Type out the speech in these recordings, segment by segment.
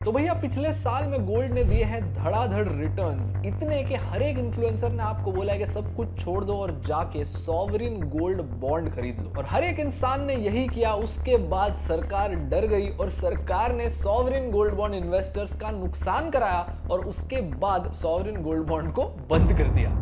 तो भैया पिछले साल में गोल्ड ने दिए हैं धड़ाधड़ रिटर्न्स इतने कि हर एक इन्फ्लुएंसर ने आपको बोला है कि सब कुछ छोड़ दो और जाके सॉवरिन गोल्ड बॉन्ड खरीद लो। और हर एक इंसान ने यही किया। उसके बाद सरकार डर गई और सरकार ने सॉवरिन गोल्ड बॉन्ड इन्वेस्टर्स का नुकसान कराया और उसके बाद सॉवरिन गोल्ड बॉन्ड को बंद कर दिया।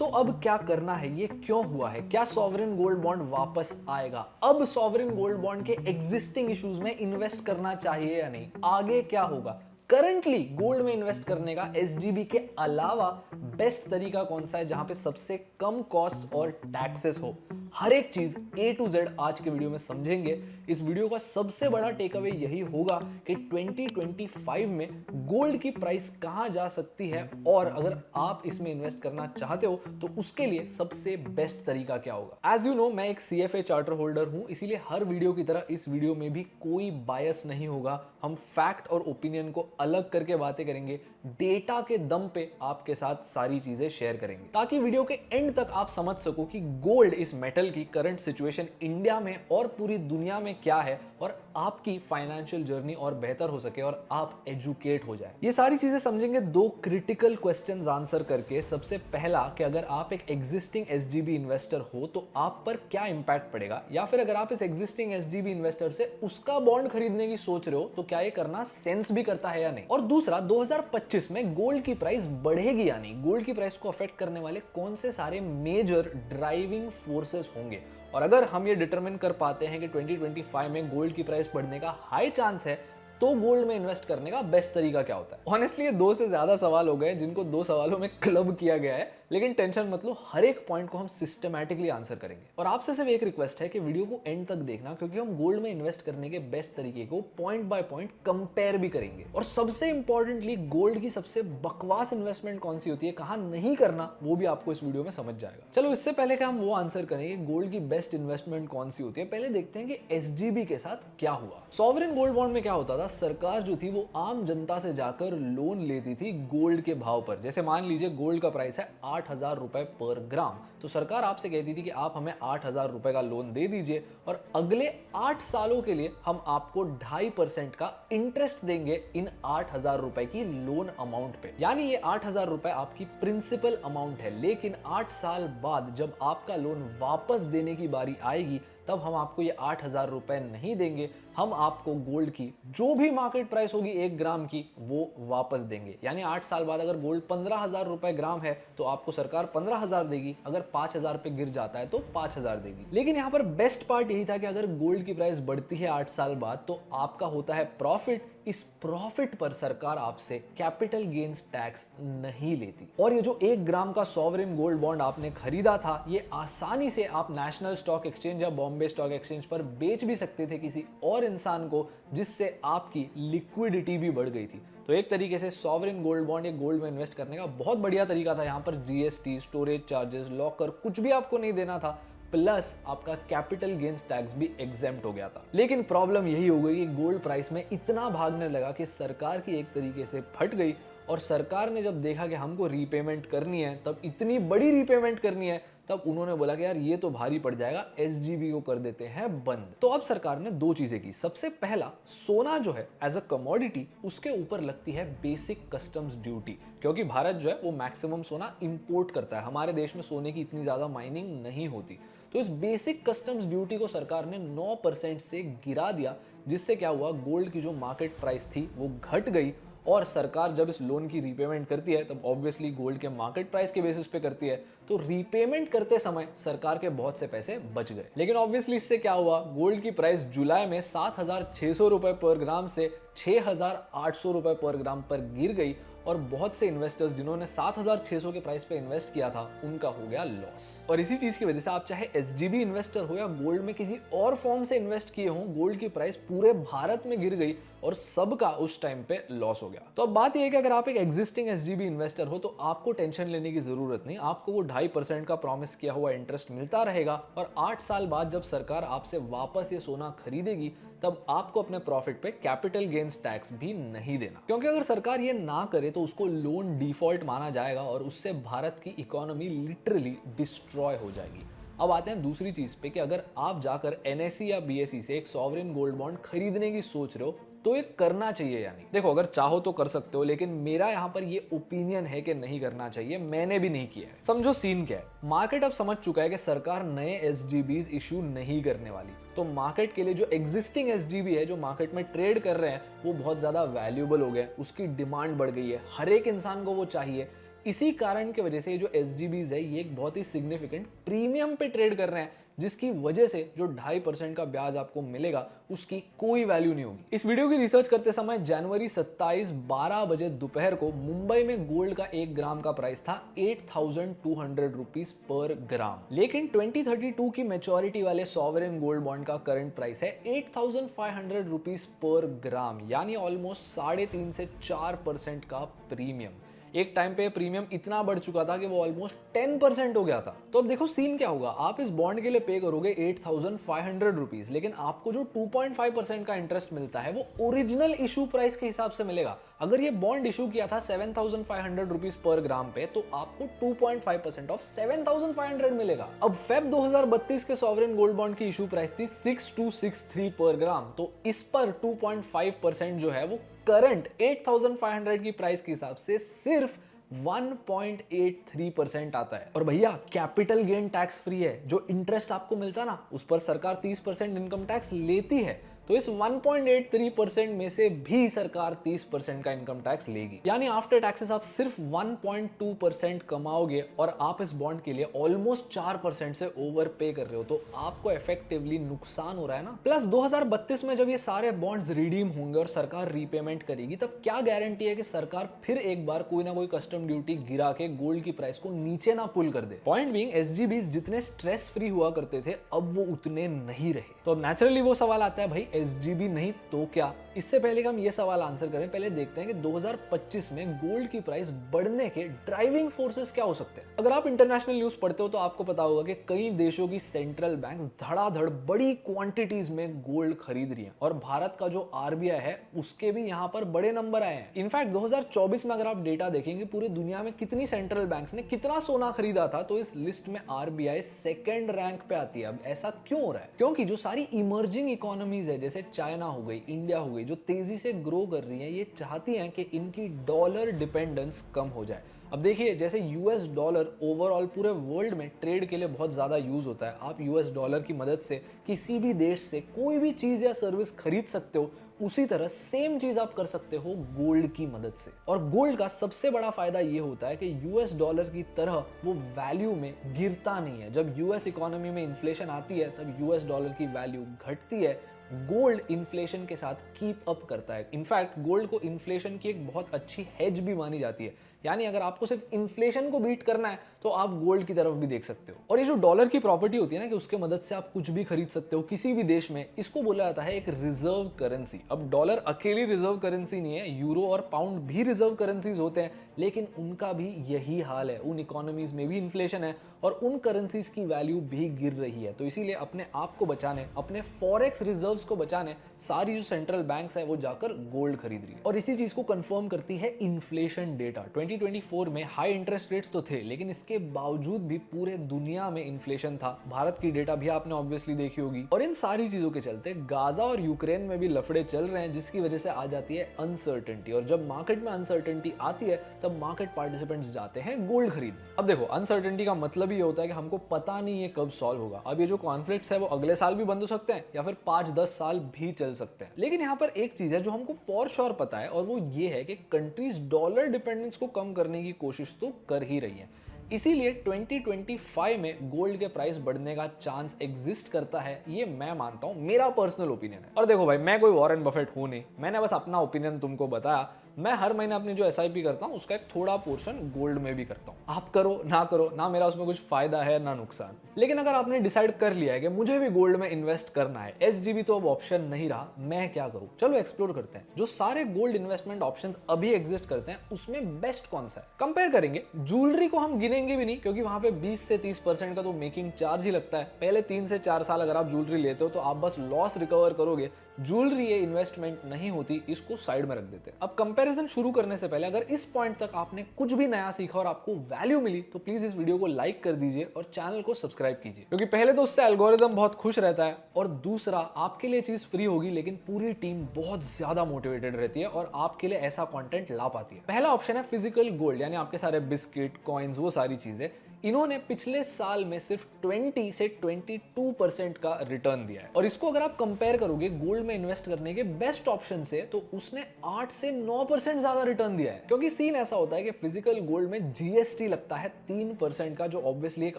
तो अब क्या करना है, ये क्यों हुआ है, क्या सॉवरिन गोल्ड बॉन्ड वापस आएगा, अब सॉवरिन गोल्ड बॉन्ड के एग्जिस्टिंग इश्यूज में इन्वेस्ट करना चाहिए या नहीं, आगे क्या होगा, करंटली गोल्ड में इन्वेस्ट करने का एसजीबी के अलावा बेस्ट तरीका कौन सा है जहां पे सबसे कम कॉस्ट और टैक्सेस हो, हर एक चीज ए टू जेड आज के वीडियो में समझेंगे। इस वीडियो का सबसे बड़ा टेक अवे यही होगा कि 2025 में गोल्ड की प्राइस कहां जा सकती है और अगर आप इसमें इन्वेस्ट करना चाहते हो तो उसके लिए सबसे बेस्ट तरीका क्या होगा। एज यू नो, मैं एक सीएफए चार्टर होल्डर हूं, इसीलिए हर वीडियो की तरह इस वीडियो में भी कोई बायस नहीं होगा। हम फैक्ट और ओपिनियन को अलग करके बातें करेंगे, डेटा के दम पे आपके साथ सारी चीजें शेयर करेंगे ताकि वीडियो के एंड तक आप समझ सको कि गोल्ड इस मेटल की करंट सिचुएशन इंडिया में और पूरी दुनिया में क्या है और आपकी फाइनेंशियल जर्नी और बेहतर हो सके और आप एजुकेट हो जाए। ये सारी चीजें समझेंगे दो क्रिटिकल क्वेश्चंस आंसर करके। सबसे पहला कि अगर आप एक एग्जिस्टिंग एसजीबी इन्वेस्टर हो तो आप पर क्या इंपैक्ट पड़ेगा, या फिर अगर आप इस एग्जिस्टिंग एसजीबी इन्वेस्टर से उसका बॉन्ड खरीदने की सोच रहे हो तो क्या ये करना सेंस भी करता है या नहीं। और दूसरा, 2025 में गोल्ड की प्राइस बढ़ेगी या नहीं, गोल्ड की प्राइस को अफेक्ट करने वाले कौन से सारे मेजर ड्राइविंग फोर्सेस होंगे। और अगर हम ये डिटरमिन कर पाते हैं कि 2025 में गोल्ड की प्राइस बढ़ने का हाई चांस है तो गोल्ड में इन्वेस्ट करने का बेस्ट तरीका क्या होता है। ऑनेस्टली ये दो से ज्यादा सवाल हो गए जिनको दो सवालों में क्लब किया गया है, लेकिन टेंशन मत लो, हर एक पॉइंट को हम सिस्टमैटिकली आंसर करेंगे। और आपसे सिर्फ एक रिक्वेस्ट है कि वीडियो को एंड तक देखना, क्योंकि हम गोल्ड में इन्वेस्ट करने के बेस्ट तरीके को पॉइंट बाय पॉइंट कंपेयर भी करेंगे। और सबसे इंपॉर्टेंटली गोल्ड की सबसे बकवास इन्वेस्टमेंट कौन सी होती है, कहां नहीं करना, वो भी आपको इस वीडियो में समझ जाएगा। चलो इससे पहले कि हम वो आंसर करेंगे गोल्ड की बेस्ट इन्वेस्टमेंट कौन सी होती है, पहले देखते हैं कि एसजीबी के साथ क्या हुआ। सॉवरिन गोल्ड बॉन्ड में क्या होता था, सरकार जो थी वो आम जनता से जाकर लोन लेती थी गोल्ड के भाव पर। जैसे मान लीजिए गोल्ड का प्राइस है 8,000 रुपए पर ग्राम, तो सरकार आपसे कहती थी कि आप हमें 8,000 रुपए का लोन दे दीजिए और अगले 8 सालों के लिए हम आपको 2.5% का इंटरेस्ट देंगे इन 8,000 रुपए की लोन अमाउंट पे। यानी ये 8,000 रुपए आपकी प्रिंसिपल अमाउंट है, लेकिन 8 साल बाद जब आपका लोन वापस देने की बारी आएगी तब हम आपको ये 8,000 रुपए नहीं देंगे, हम आपको गोल्ड की जो भी मार्केट प्राइस होगी 1 ग्राम की वो वापस देंगे। यानी 8 साल बाद अगर गोल्ड 15,000 रुपए ग्राम है तो आपको सरकार 15,000 देगी, अगर 5,000 पे गिर जाता है तो 5,000 देगी। लेकिन यहाँ पर बेस्ट पार्ट यही था कि अगर गोल्ड की प्राइस बढ़ती है 8 साल बाद तो आपका होता है प्रॉफिट। इस प्रॉफिट पर सरकार आपसे कैपिटल गेन्स टैक्स नहीं लेती। और ये जो 1 ग्राम का सॉवरिन गोल्ड बॉन्ड आपने खरीदा था, ये आसानी से आप नेशनल स्टॉक एक्सचेंज या बॉम्बे स्टॉक एक्सचेंज पर बेच भी सकते थे किसी और इंसान को, जिससे आपकी लिक्विडिटी भी बढ़ गई थी। तो एक तरीके से सॉवरिन गोल्ड बॉन्ड या गोल्ड में इन्वेस्ट करने का बहुत बढ़िया तरीका था। यहाँ पर जीएसटी, स्टोरेज चार्जेस, लॉकर कुछ भी आपको नहीं देना था, प्लस आपका कैपिटल गेन्स टैक्स भी एग्जेम्प्ट हो गया था। लेकिन प्रॉब्लम यही हो गई कि गोल्ड प्राइस में इतना भागने लगा कि सरकार की एक तरीके से फट गई। और सरकार ने जब देखा कि हमको रीपेमेंट करनी है, तब इतनी बड़ी रीपेमेंट करनी है, तब उन्होंने बोला कि यार ये तो भारी पड़ जाएगा, एसजीबी को कर देते हैं बंद। तो अब सरकार ने दो चीजें की। सबसे पहला, सोना जो है एज अ कमोडिटी उसके ऊपर लगती है बेसिक कस्टम्स ड्यूटी, क्योंकि भारत जो है वो मैक्सिमम सोना इंपोर्ट करता है, हमारे देश में सोने की इतनी ज्यादा माइनिंग नहीं होती। तो इस बेसिक कस्टम्स ड्यूटी को सरकार ने 9% से गिरा दिया, जिससे क्या हुआ, गोल्ड की जो मार्केट प्राइस थी वो घट गई। और सरकार जब इस लोन की रीपेमेंट करती है तब ऑब्वियसली गोल्ड के मार्केट प्राइस के बेसिस पे करती है, तो रीपेमेंट करते समय सरकार के बहुत से पैसे बच गए। लेकिन ऑब्वियसली इससे क्या हुआ, गोल्ड की प्राइस जुलाई में 7,600 रुपए पर ग्राम से 6,800 रुपए पर ग्राम पर गिर गई और बहुत से इन्वेस्टर्स जिन्होंने 7,600 के प्राइस पे इन्वेस्ट किया था उनका हो गया लॉस। और इसी चीज की वजह से आप चाहे एसजीबी इन्वेस्टर हो या गोल्ड में किसी और फॉर्म से इन्वेस्ट किए हो, गोल्ड की प्राइस पूरे भारत में गिर गई और सबका उस टाइम पे लॉस हो गया। तो अब बात यह है कि अगर आप एक एग्जिस्टिंग एसजीबी इन्वेस्टर हो तो आपको टेंशन लेने की जरूरत नहीं, आपको वो 2.5% का प्रॉमिस किया हुआ इंटरेस्ट मिलता रहेगा। और 8 साल बाद जब सरकार आपसे वापस ये सोना खरीदेगी तब आपको अपने प्रॉफिट पे कैपिटल गेन्स टैक्स भी नहीं देना, क्योंकि अगर सरकार ये ना करे तो उसको लोन डिफॉल्ट माना जाएगा और उससे भारत की इकोनॉमी लिटरली डिस्ट्रॉय हो जाएगी। अब आते हैं दूसरी चीज पे कि अगर आप जाकर एनएसई या बीएसई से एक सॉवरेन गोल्ड बॉन्ड खरीदने की सोच रहे हो तो ये करना चाहिए या नहीं। देखो, अगर चाहो तो कर सकते हो, लेकिन मेरा यहाँ पर ये ओपिनियन है कि नहीं करना चाहिए। मैंने भी नहीं किया है। समझो सीन क्या है। मार्केट अब समझ चुका है कि सरकार नए एसजीबीज इशू नहीं करने वाली, तो मार्केट के लिए जो एग्जिस्टिंग एसजीबी है जो मार्केट में ट्रेड कर रहे हैं वो बहुत ज्यादा वैल्यूएबल हो गए, उसकी डिमांड बढ़ गई है, हर एक इंसान को वो चाहिए। इसी कारण की वजह से ये जो एसजीबीज है ये एक बहुत ही सिग्निफिकेंट प्रीमियम पे ट्रेड कर रहे हैं, जिसकी वजह से जो 2.5% का ब्याज आपको मिलेगा उसकी कोई वैल्यू नहीं होगी। इस वीडियो की रिसर्च करते समय जनवरी 27 12 बजे दोपहर को मुंबई में गोल्ड का 1 ग्राम का प्राइस था 8,200 रुपीज पर ग्राम, लेकिन 2032 की मेच्योरिटी वाले सॉवरेन गोल्ड बॉन्ड का करंट प्राइस है 8,500 रुपीज पर ग्राम, यानी ऑलमोस्ट 3.5 से 4% का प्रीमियम। एक टाइम पे प्रीमियम इतना बढ़ चुका था कि वो ऑलमोस्ट 10% हो गया था। तो अब देखो सीन क्या होगा। आप इस बॉन्ड के लिए पे करोगे 8,500 रुपीज, लेकिन आपको जो 2.5% का इंटरेस्ट मिलता है वो ओरिजिनल इशू प्राइस के हिसाब से मिलेगा। अगर ये बॉन्ड इशू किया था 7,500 रुपीज पर ग्राम पे, तो आपको 2.5% ऑफ 7,500 मिलेगा। अब फेब 2032 के सॉवरेन गोल्ड बॉन्ड की इशू प्राइस थी 6,263 पर ग्राम, तो इस पर 2.5% जो है वो करंट 8,500 की प्राइस के हिसाब से सिर्फ 1.83% आता है। और भैया कैपिटल गेन टैक्स फ्री है। जो इंटरेस्ट आपको मिलता ना उस पर सरकार 30% इनकम टैक्स लेती है, तो इस 1.83% में से भी सरकार 30% का इनकम टैक्स लेगी, यानी आफ्टर टैक्सेस आप सिर्फ 1.2% कमाओगे और आप इस बॉन्ड के लिए ऑलमोस्ट 4% से ओवर पे कर रहे हो, तो आपको इफेक्टिवली नुकसान हो रहा है ना। प्लस 2032 में जब ये सारे बॉन्ड्स रिडीम होंगे और सरकार रीपेमेंट करेगी, तब क्या गारंटी है कि सरकार फिर एक बार कोई ना कोई कस्टम ड्यूटी गिरा के गोल्ड की प्राइस को नीचे ना पुल कर दे। पॉइंट बीइंग एसजीबीज जितने स्ट्रेस फ्री हुआ करते थे अब वो उतने नहीं रहे। तो अब नेचुरली वो सवाल आता है, भाई एसजीबी नहीं तो क्या। इससे पहले कि हम ये सवाल आंसर करें, पहले देखते हैं कि 2025 में गोल्ड की प्राइस बढ़ने के ड्राइविंग फोर्सेस क्या हो सकते हैं। अगर आप इंटरनेशनल न्यूज पढ़ते हो तो आपको पता होगा कि कई देशों की सेंट्रल बैंक्स धड़ाधड़ बड़ी क्वांटिटीज में गोल्ड खरीद रही हैं, और भारत का जो आरबीआई है उसके भी यहाँ पर बड़े नंबर आए हैं। इनफैक्ट 2024 में अगर आप डेटा देखेंगे पूरी दुनिया में कितनी सेंट्रल बैंक्स ने कितना सोना खरीदा था, तो इस लिस्ट में आरबीआई सेकंड रैंक पे आती है। अब ऐसा क्यों हो रहा है? क्योंकि जो सारी इमर्जिंग इकोनॉमीज है जैसे चाइना हो गई, इंडिया हो गई, जो तेजी से ग्रो कर रही हैं, ये चाहती हैं कि इनकी डॉलर डिपेंडेंस कम हो जाए। अब देखिए, जैसे यूएस डॉलर ओवरऑल पूरे वर्ल्ड में ट्रेड के लिए बहुत ज़्यादा यूज़ होता है। आप यूएस डॉलर की मदद से किसी भी देश से कोई भी चीज़ या सर्विस खरीद सकते हो, उसी तरह सेम चीज़ आप कर सकते हो गोल्ड की मदद से। और गोल्ड का सबसे बड़ा फायदा ये होता है कि यूएस डॉलर की तरह वो वैल्यू में गिरता नहीं है। जब यूएस इकोनॉमी में इन्फ्लेशन आती है तब यूएस डॉलर की वैल्यू घटती है। गोल्ड इन्फ्लेशन के साथ कीप अप करता है। इनफैक्ट गोल्ड को इन्फ्लेशन की एक बहुत अच्छी हेज भी मानी जाती है, यानी अगर आपको सिर्फ इन्फ्लेशन को बीट करना है तो आप गोल्ड की तरफ भी देख सकते हो। और ये जो डॉलर की प्रॉपर्टी होती है ना कि उसके मदद से आप कुछ भी खरीद सकते हो किसी भी देश में, इसको बोला जाता है एक रिजर्व करेंसी। अब डॉलर अकेली रिजर्व करेंसी नहीं है, यूरो और पाउंड भी रिजर्व करेंसीज होते हैं, लेकिन उनका भी यही हाल है। उन इकोनॉमीज में भी इन्फ्लेशन है और उन करेंसीज की वैल्यू भी गिर रही है। तो इसीलिए अपने आप को बचाने, अपने फॉरेक्स रिजर्व्स को बचाने सारी जो सेंट्रल बैंक्स है वो जाकर गोल्ड खरीद रही है। और इसी चीज को कंफर्म करती है इन्फ्लेशन डेटा। 2024 में हाई इंटरेस्ट रेट्स तो थे, लेकिन इसके बावजूद भी पूरे दुनिया में इन्फ्लेशन था। भारत की डेटा भी आपने ऑब्वियसली देखी होगी। और इन सारी चीजों के चलते गाजा और यूक्रेन में भी लफड़े चल रहे हैं, जिसकी वजह से आ जाती है अनसर्टेनिटी। और जब मार्केट में अनसर्टेनिटी आती है तब मार्केट पार्टिसिपेंट्स जाते हैं गोल्ड खरीद। अब देखो, अनसर्टेनिटी का मतलब ये होता है कि हमको पता नहीं है कब सॉल्व होगा। अब ये जो कॉन्फ्लिक्ट्स है वो अगले साल भी बंद हो सकते हैं या फिर 5-10 साल भी चल सकते हैं। लेकिन यहाँ पर एक चीज है जो हमको फॉर श्योर पता है, और वो ये है कि कंट्रीज डॉलर डिपेंडेंस को कम करने की कोशिश तो कर ही रही है। इसीलिए 2025 में गोल्ड के प्राइस बढ़ने का चांस एग्जिस्ट करता है, ये मैं मानता हूं, मेरा पर्सनल ओपिनियन है। और देखो भाई, मैं कोई वॉरेन बफेट हूं नहीं, मैंने बस अपना ओपिनियन तुमको बताया। मैं हर महीने अपनी जो एसआईपी करता हूं उसका एक थोड़ा पोर्शन गोल्ड में भी करता हूं। आप करो ना, मेरा उसमें कुछ फायदा है ना नुकसान। लेकिन अगर आपने डिसाइड कर लिया है कि मुझे भी गोल्ड में इन्वेस्ट करना है, एसजीबी तो अब ऑप्शन नहीं रहा, मैं क्या करूं? चलो एक्सप्लोर करते हैं। जो सारे गोल्ड इन्वेस्टमेंट ऑप्शंस अभी एग्जिस्ट करते हैं उसमें बेस्ट कौन सा है, कंपेयर करेंगे। ज्वेलरी को हम गिनेंगे भी नहीं, क्योंकि वहां पे 20 से 30% का तो मेकिंग चार्ज ही लगता है। पहले 3 से 4 साल अगर आप ज्वेलरी लेते हो तो आप बस लॉस रिकवर करोगे। ज्वेलरी ये इन्वेस्टमेंट नहीं होती, इसको साइड में रख देते हैं। अब कंपेयर कंपैरिजन शुरू करने से पहले अगर इस पॉइंट तक आपने कुछ भी नया सीखा और आपको वैल्यू मिली तो प्लीज इस वीडियो को लाइक कर दीजिए और चैनल को सब्सक्राइब कीजिए, क्योंकि पहले तो उससे एल्गोरिदम बहुत खुश रहता है और दूसरा आपके लिए चीज फ्री होगी लेकिन पूरी टीम बहुत ज्यादा मोटिवेटेड रहती है और आपके लिए ऐसा कंटेंट ला पाती है। पहला ऑप्शन है फिजिकल गोल्ड, यानी आपके सारे बिस्किट, कॉइन्स, वो सारी चीजें। इन्होंने पिछले साल में सिर्फ 20 से 22% का रिटर्न दिया है और इसको अगर आप कंपेयर करोगे गोल्ड में इन्वेस्ट करने के बेस्ट ऑप्शन से तो उसने 8 से 9% ज्यादा रिटर्न दिया है। क्योंकि सीन ऐसा होता है कि फिजिकल गोल्ड में जीएसटी लगता है 3% का, जो ऑब्वियसली एक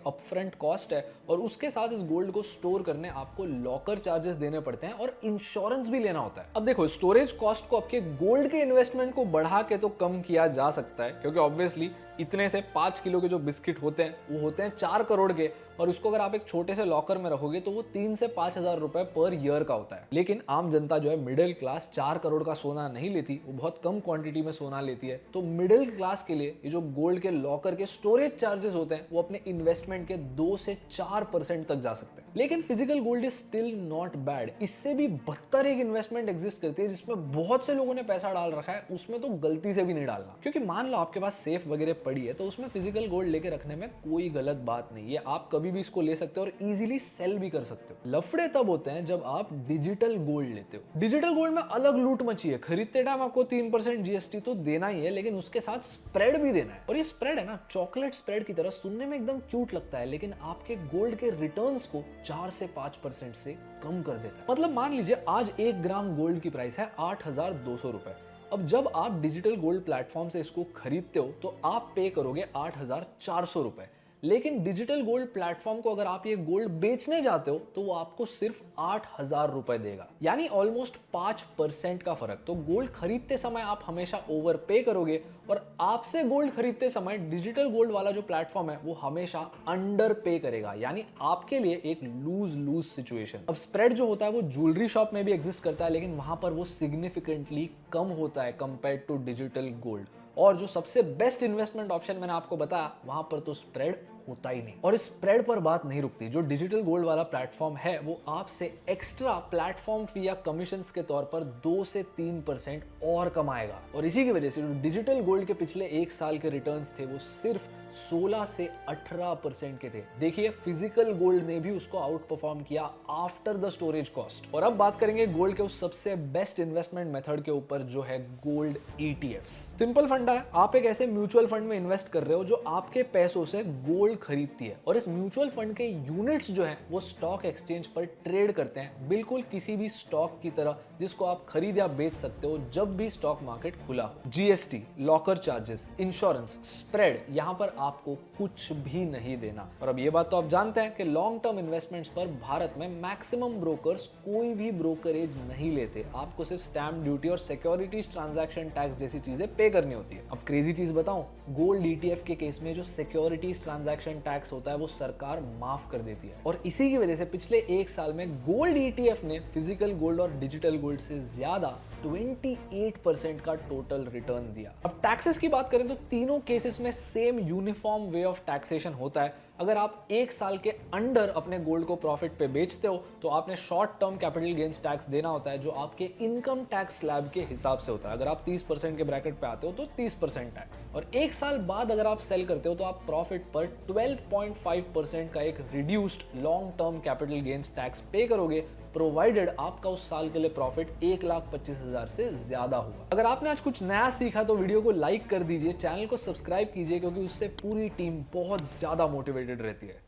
अपफ्रंट कॉस्ट है, और उसके साथ इस गोल्ड को स्टोर करने आपको लॉकर चार्जेस देने पड़ते हैं और इंश्योरेंस भी लेना होता है। अब देखो, स्टोरेज कॉस्ट को आपके गोल्ड के इन्वेस्टमेंट को बढ़ा के तो कम किया जा सकता है, क्योंकि ऑब्वियसली इतने से 5 किलो के जो बिस्किट होते हैं वो होते हैं 4 करोड़ के, और उसको अगर आप एक छोटे से लॉकर में रखोगे तो वो 3 से 5 हजार रुपए पर ईयर का होता है। लेकिन आम जनता जो है, मिडिल क्लास, 4 करोड़ का सोना नहीं लेती, वो बहुत कम क्वांटिटी में सोना लेती है। तो मिडिल क्लास के लिए ये जो गोल्ड के लॉकर के स्टोरेज चार्जेस होते हैं वो अपने इन्वेस्टमेंट के 2 से 4% तक जा सकते हैं। लेकिन physical gold is still not bad. इससे भी बदतर एक इन्वेस्टमेंट एग्जिस्ट करती है जिसमें बहुत से लोगों ने पैसा डाल रखा है, उसमें तो गलती से भी नहीं डालना। क्योंकि मान लो आपके पास सेफ वगैरह पड़ी है तो उसमें फिजिकल गोल्ड लेके रखने में कोई गलत बात नहीं है। आप कभी भी इसको ले सकते हो और इजीली सेल भी कर सकते हो। लफड़े तब होते हैं जब आप डिजिटल गोल्ड लेते हो। डिजिटल गोल्ड में अलग लूट मची है। खरीदते टाइम आपको 3% जीएसटी तो देना ही है, लेकिन उसके साथ स्प्रेड भी देना है। और ये स्प्रेड है ना, चॉकलेट स्प्रेड की तरह सुनने में एकदम क्यूट लगता है, लेकिन आपके गोल्ड के रिटर्न्स को 4 से 5% से कम कर देता है। मतलब मान लीजिए आज 1 ग्राम गोल्ड की प्राइस है 8,200 रुपए। अब जब आप डिजिटल गोल्ड प्लेटफॉर्म से इसको खरीदते हो तो आप पे करोगे 8,400 रुपए। लेकिन डिजिटल गोल्ड प्लेटफॉर्म को अगर आप ये गोल्ड बेचने जाते हो तो वो आपको सिर्फ 8,000 रुपए देगा, यानी ऑलमोस्ट 5% का फर्क। तो गोल्ड खरीदते समय आप हमेशा ओवर पे करोगे और आपसे गोल्ड खरीदते समय डिजिटल गोल्ड वाला जो प्लेटफॉर्म है वो हमेशा अंडर पे करेगा, यानी आपके लिए एक लूज लूज सिचुएशन। अब स्प्रेड जो होता है वो ज्वेलरी शॉप में भी एग्जिस्ट करता है, लेकिन वहां पर वो सिग्निफिकेंटली कम होता है कंपेयर टू डिजिटल गोल्ड। और जो सबसे बेस्ट इन्वेस्टमेंट ऑप्शन मैंने आपको बताया, वहां पर तो स्प्रेड होता ही नहीं। और इस स्प्रेड पर बात नहीं रुकती। जो डिजिटल गोल्ड वाला प्लेटफॉर्म है वो आपसे एक्स्ट्रा प्लेटफॉर्म फी या कमीशंस के तौर पर 2 से 3% और कमाएगा। और इसी की वजह से जो डिजिटल गोल्ड के पिछले 1 साल के रिटर्न्स थे वो सिर्फ 16 से 18% के थे। देखिए, फिजिकल गोल्ड ने भी उसको आउट परफॉर्म किया आफ्टर द स्टोरेज कॉस्ट। और अब बात करेंगे गोल्ड के उस सबसे बेस्ट इन्वेस्टमेंट मेथड के ऊपर, जो है गोल्ड ETFs। सिंपल फंडा है, आप एक ऐसे म्यूचुअल फंड में इन्वेस्ट कर रहे हो जो आपके पैसों से गोल्ड खरीदती है, और इस म्यूचुअल फंड के यूनिट्स जो है वो स्टॉक एक्सचेंज पर ट्रेड करते हैं, बिल्कुल किसी भी स्टॉक की तरह जिसको आप खरीद या बेच सकते हो जब भी स्टॉक मार्केट खुला हो। GST, locker charges, insurance, spread, यहां पर आपको कुछ भी नहीं देना। और अब ये बात तो आप जानते हैं कि लॉन्ग टर्म इन्वेस्टमेंट्स पर भारत में मैक्सिमम ब्रोकर्स कोई भी ब्रोकरेज नहीं लेते। आपको सिर्फ स्टैम्प ड्यूटी और सिक्योरिटीज ट्रांजैक्शन टैक्स जैसी चीजें पे करनी होती है। अब क्रेजी चीज बताऊं, गोल्ड ETF के केस में जो सिक्योरिटीज ट्रांजैक्शन टैक्स होता है वो सरकार माफ कर देती है। और इसी की वजह से पिछले 1 साल में गोल्ड ETF ने फिजिकल गोल्ड और डिजिटल गोल्ड से ज्यादा 28% का टोटल रिटर्न दिया। अब टैक्सेस की बात करें तो तीनों केसेस में same uniform way of taxation होता है। अगर आप 1 साल के अंडर अपने गोल्ड को प्रॉफिट पे बेचते हो तो आपने short term capital gains tax देना होता है, जो आपके इनकम टैक्स स्लैब के हिसाब से होता है। अगर आप 30% के ब्रैकेट पे आते हो तो 30% टैक्स। और 1 साल बाद अगर आप सेल करते हो तो आप प्रॉफिट पर 12.5% का एक reduced long term capital gains tax पे करोगे, प्रोवाइडेड आपका उस साल के लिए प्रॉफिट 1,25,000 से ज्यादा हुआ। अगर आपने आज कुछ नया सीखा तो वीडियो को लाइक कर दीजिए, चैनल को सब्सक्राइब कीजिए, क्योंकि उससे पूरी टीम बहुत ज्यादा मोटिवेटेड रहती है।